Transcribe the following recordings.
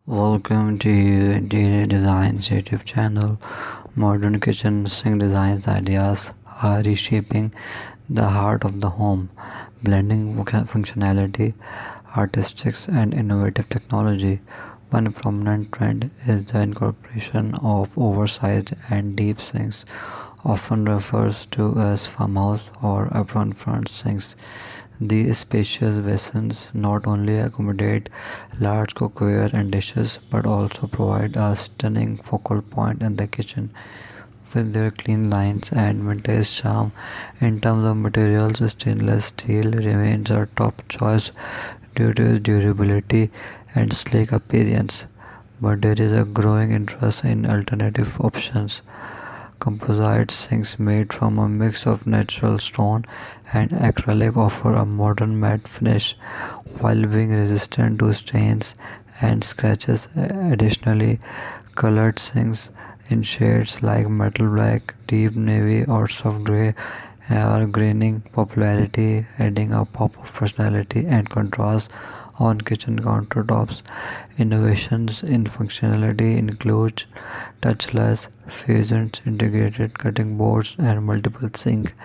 Welcome to Interior Designs YouTube channel. Modern kitchen sink designs ideas are reshaping the heart of the home, blending functionality, artistics, and innovative technology. One prominent trend is the incorporation of oversized and deep sinks, often refers to as farmhouse or apron front sinks. These spacious basins not only accommodate large cookware and dishes but also provide a stunning focal point in the kitchen. With their clean lines and vintage charm, in terms of materials, stainless steel remains our top choice due to its durability and sleek appearance. But there is a growing interest in alternative options. Composite sinks made from a mix of natural stone and acrylic offer a modern matte finish while being resistant to stains and scratches. Additionally, colored sinks in shades like metal black, deep navy, or soft gray are gaining popularity, adding a pop of personality and contrast on kitchen countertops. Innovations in functionality include touchless fusions, integrated cutting boards, and multiple sink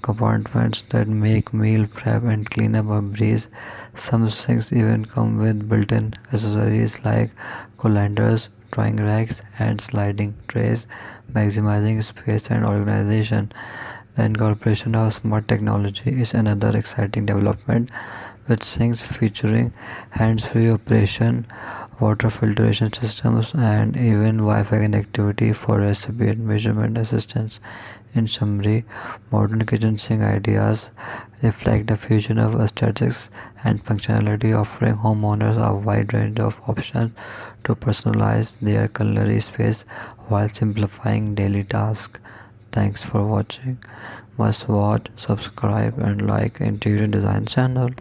compartments that make meal prep and cleanup a breeze. Some sinks even come with built-in accessories like colanders, drying racks, and sliding trays, maximizing space and organization. The incorporation of smart technology is another exciting development, with sinks featuring hands-free operation, water filtration systems, and even Wi-Fi connectivity for recipe and measurement assistance. In summary, modern kitchen sink ideas reflect a fusion of aesthetics and functionality, offering homeowners a wide range of options to personalize their culinary space while simplifying daily tasks. Thanks for watching. Must watch, subscribe, and like Interior Design channel.